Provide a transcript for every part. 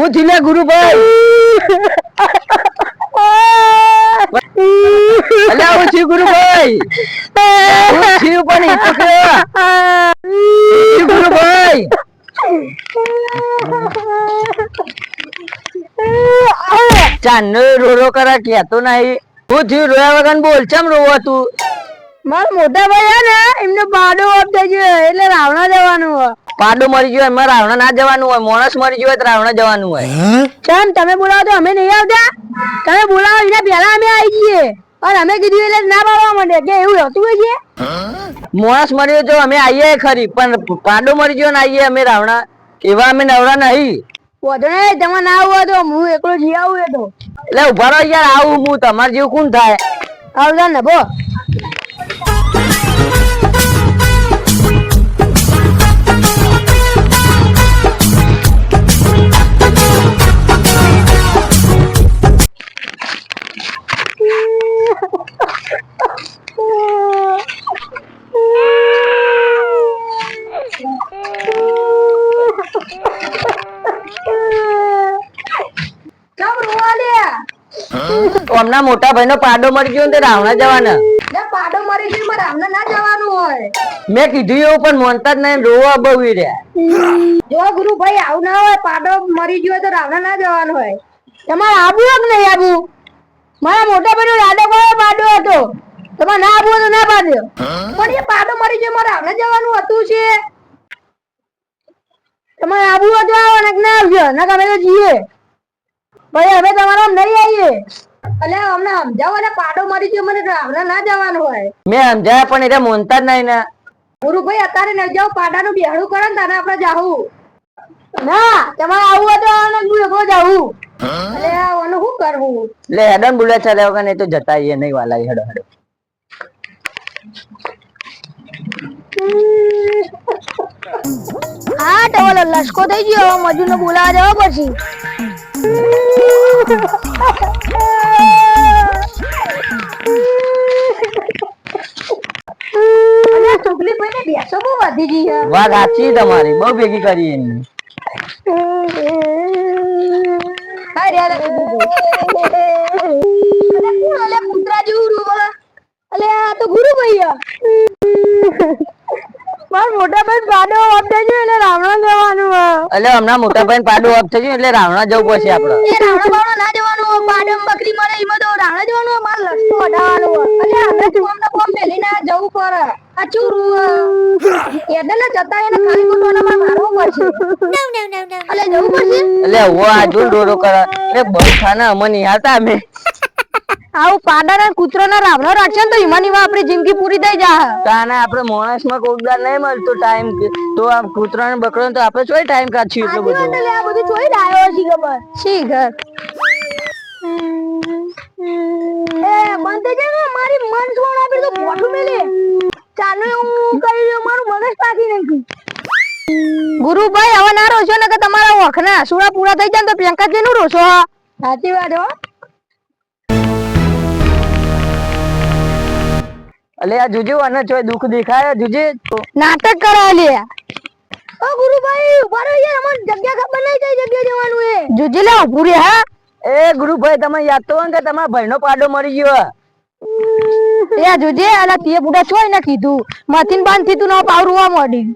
હું થયું લે ગુરુભાઈ? અલ્યા હું થયું ગુરુભાઈ? હું થયું પણ ઈ તો કે ગુરુભાઈ ચાંદનો રોરો કરા કેતો નહીં. હું થયું રોયા વગર બોલ, ચમ રોવો તું? મારા મોટા ભાઈ ને એમને પાડો ઓફ થઈ ગયો એટલે રાવણા જવાનું હોય. પાડો મરી ગયો એમાં રાવણા ના જવાનું હોય, માણસ મરી ગયો તો રાવણા જવાનું હોય. ચમ તમે બોલાવો તો અમે નહીં આવતા? તમે બોલાવો એના પહેલા અમે આવી જઈએ અને અમે કીધું એટલે ના પાડવા માંડે કે એવું હતું હોય છે. માણસ મર્યો તો અમે આવીએ ખરી, પણ પાડો મરી ગયો ને આવીએ અમે રાવણા? એવા અમે નવરા નહીં. વધુ નહીં, તમે ના આવું તો હું એકલો જી આવું એ તો. એટલે ઉભા રહો યાર, આવું હું તમારે જેવું કોણ થાય? આવતા ને ભો. હમણાં મોટા ભાઈ નો પાડો મરી ગયો ને રાવણા જવાના. પાડો મરી ગયો રાવણા ના જવાનું હોય. મેં કીધું એવું પણ મોનતા જ નહીં, રોવા બહુ રહ્યા. જો ગુરુભાઈ આવું ના હોય, પાડો મરી ગયો તો રાવણા ના જવાનું હોય. તમારે આબુ કે નહીં આબુ? મારા મોટા ભાઈ નો રાડો પાડો હતો, તમારે ના આબુ તો ના પાડ્યો. પણ એ પાડો મરી ગયો મારે રાવણા જવાનું હતું છે. તમારે આબુ હતો આવો ના આવજો, ના તમે તો જઈએ ભાઈ. હવે તમારા નહીં આવીએ. અલ્યા અમને સમજાવો ને, પાડો મરી ગયો મને રાવણા ના જવાનું હોય. મેં સમજાયા પણ એટલે મોનતા જ નહીં ને. ગુરુભાઈ અત્યારે ન જાવ, પાડાનું બેહડું કરે ને તારે આપણે જાવું. ના તમારે આવું હોય તો હું એકલો જાવું. અલે આનું શું કરવું? લે હેડન બોલે ચાલે વગર નહીં તો જતા આવીએ નહીં વાલા. હેડો હેડો. હા તો ઓલો લસકો થઈ ગયો, મજૂર ને બોલાવા જવા પછી. વાત સાચી તમારી, બહુ ભેગી કરી એની. કૂતરા જેવું અલે આ તો ગુરુભાઈ. મારા મોટા ભાઈ પાડો ઓફ થઈ ગયો એટલે રાવણા જવાનું. એટલે હમણાં મોટા ભાઈ પાડો ઓફ થઈ ગયો એટલે રાવણા જવું પડશે આપડે. એ રાવણા ના જવાનું, પાડો બકરી મરે એમાં તો રાવણા જવાનું, મારે લસકો અડાવવાનો. એટલે આપણે કોમ ના કોમ મેલીને જવું પડે. આ ચૂરું એટલે જતા એને ખાલી કોટોના માં મારવું પડશે. એટલે જવું પડશે. એટલે ઓ આ જો ડોરો કરે એ બહુ ખાના અમને નહીં આવતા. અમે આવું પાડાના કૂતરાના રાવણો રાખશે ને તો ઈમાની માં આપણી જિંદગી પૂરી થઈ જાય. તાને આપણે માણસ માં કોકદાર નહીં મળતો ટાઈમ, તો આ કૂતરા ને બકરો તો આપણે ચોય ટાઈમ કાઢશું એટલો બધો. આ બધું ચોઈ ડાયો છે ખબર શી ઘર એ બંધ થઈ જાય. મારી મન છોડ આપી તો મોઢું મેલે ચાલો હું કરી દઉં, મારું મગજ પાકી નાખ્યું. ગુરુભાઈ હવે ના રોશો ને કે તમારા વખના આસુડા પૂરા થઈ જાય તો પ્રિયંકાજી નું રોશો. સાચી વાત હો. અલે આ જુજુ અને ચોય દુઃખ દેખાય જુજે નાટક કરા લે. ઓ ગુરુભાઈ ઉભા રહો યાર, અમને જગ્યા ખબર નહીં કઈ જગ્યા જવાનું એ. જુજે લે ઉભું રે. હા એ ગુરુભાઈ તમે યાદ તો કે તમારા ભાઈ નો પાડો મરી ગયો. એ જુજે અલા તે બુડા છોય ને કીધું મથીન બાંધ થી તું નો પાવરવા મોડી.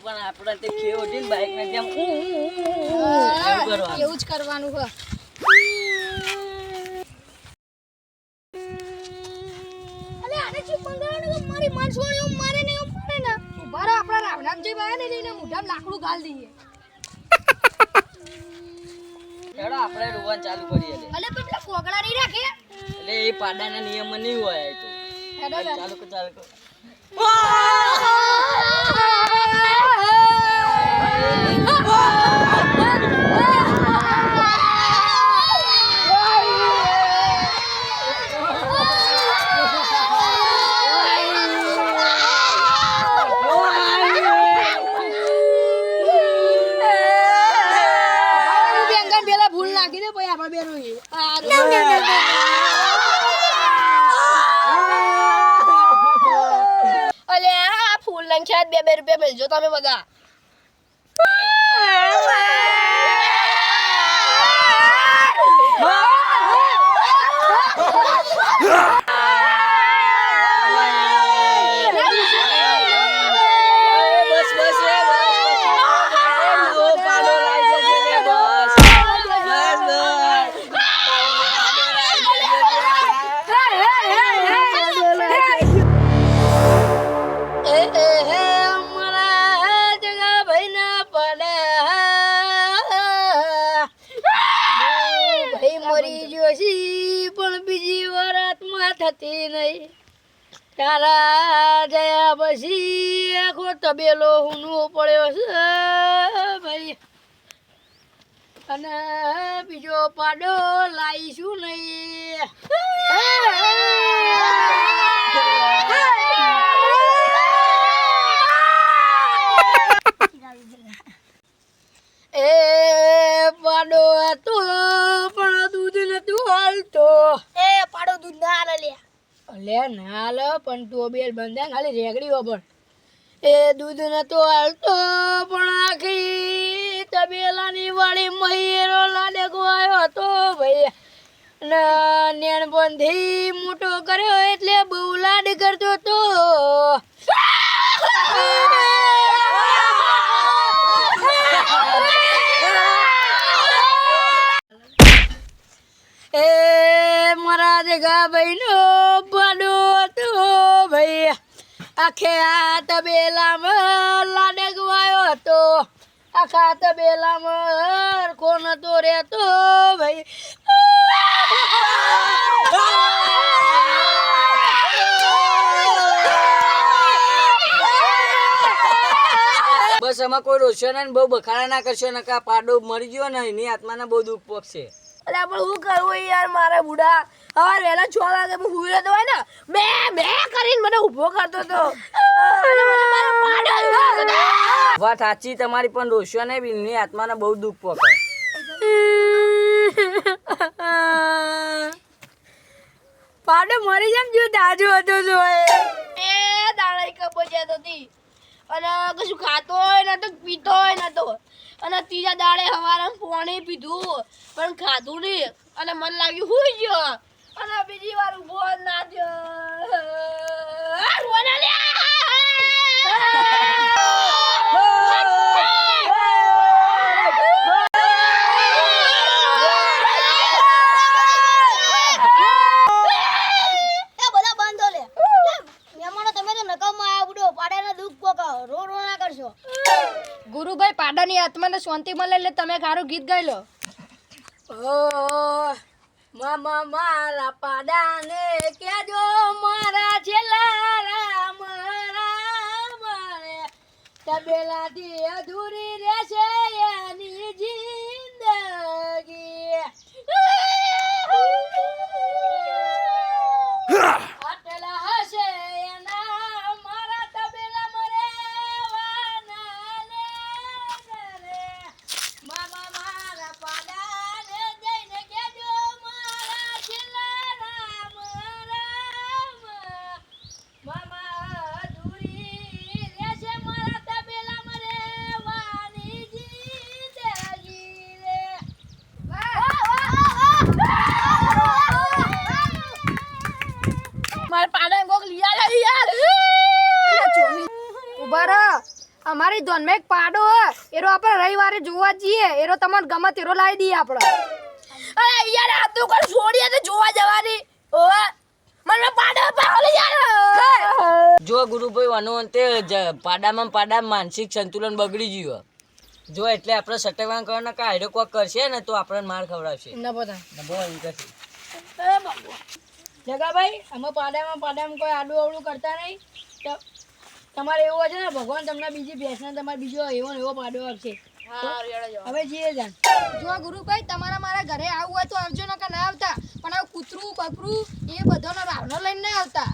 પણ આપણે તે ખેવ હતી ને બાઈક ને જેમ એવું જ કરવાનું છે. અલે આને ચૂપ મંગાવવાનું કે મારી માન છોડ્યો મારે ને એમ પડે ને. ઉભા રહો આપણા રાવણામ જે બાયા ને લઈને મુઢામ લાકડું ગાલ દઈએ. હેડો આપણે રોવાનું ચાલુ કરીએ. અલે પણ પેલા કોગળા નહીં રાખે. એટલે એ પાડાના નિયમ નહીં હોય એ તો. હેડો ચાલુ કર ચાલુ કર. Ah! રૂપિયા મેલજો તમે બધા. બસ બસ એ નવો પાડો લાવી દેજે લે બસ બસ અમારા જગા ભાઈ ના પડે ભાઈ મરી ગયો છે પણ બીજી વાર આત્મા થતી નહીં. તારા જયા પછી આખો તબેલો હુનો પડ્યો છે ભાઈ, અને બીજો પાડો લાવીશું નહીં. એ પાડો હતો પણ દૂધ નતું હાલતો. એ પાડો દૂધ ના હાલે લે. અલે ના હાલે પણ તું બેલ બંધા ખાલી રેગડી વબર. એ દૂધ નતો હાલતો પણ આખી તબેલાની વાળી મહિરો લાડે ગવાયો હતો ભાઈ. નેણપણથી મોટો કર્યો એટલે બહુ લાડ કરતો હતો. એ મારા જગા ભાઈ નો પાડો હતો ભાઈ. આખે આ તબેલામાં લાડે ગવાયો હતો. આખા તબેલામાં કોણ તો રહેતો ભાઈ. બસ આમાં કોઈ રોશો ને બહુ બખાડા ના કરશો ને કા પાડો મરી ગયો ને એની આત્માને બહુ દુઃખ પહોંચશે. અરે પણ શું કરવું યાર મારે બુડા. સવાર વહેલા 6 વાગે હું હુઈ રહેતો હોય ને બે કરીને મને ઊભો કરતો હતો. વાત સાચી તમારી પણ રોશો ને એની આત્માને બહુ દુઃખ પહોંચે. પાડો મરી જેમ જો તાજો હતો તો એ દાડા કબજત હતી અને કશું ખાતો હોય ને તો પીતો હોય ને તો. અને ત્રીજા દાડે સવારે પાણી પીધું પણ ખાધું નહીં અને મન લાગ્યું હુઈ ગયો અને બીજી વાર ઊભો ના થયો. ગુરુભાઈ પાડાની આત્માને શાંતિ મળે એટલે તમે ગારું ગીત ગાઈ લો. મામા મારા પાડાને કેજો મારા છેલ્લા રામ રામ રે. તબેલાથી અધૂરી રહેશે એની જિંદગી. આટલા હશે એના મારા તબેલામાં રહેવાના રે. મામા મારા પાડાને જઈને કેજો મારા છેલ્લા રામ રામ. મામા અધૂરી રહેશે મારા તબેલામાં રહેવાની જિંદગી રે. મારા પાડા કોક લીયા લે યાર. ઉભા રહો. અમારી ધોનમાં એક પાડો હે એરો આપણે રવિવારે જોવા જઈએ. એરો તમને ગમે તેરો લાવી દઈએ આપણે. અરે યાર આ તો કોણ છોડીએ તો જોવા જવાની. ઓવે મને પાડો પાડો યાર. જો ગુરુભાઈ વાનો અંતે પાડામાં માનસિક સંતુલન બગડી ગયું. જો એટલે આપણે સટકવાન કરવાના કા હાઈડો કોક કરશે ને તો આપણને માર ખવડાવશે. ન પતા બહુ એમ કરશે. એ બાબુ જગાભાઈ અમે પાડામાં કોઈ આડું અવળું કરતા નહીં. તો તમારે એવું હશે ને ભગવાન તમને બીજી ભેંસને તમારે બીજો એવો પાડો આપશે. હવે જઈએ જાન. જો ગુરુભાઈ તમારા મારા ઘરે આવું હોય તો આવજો, નકર ના આવતા. પણ આ કૂતરું બકરું એ બધાનો રાવણો લઈને ના આવતા.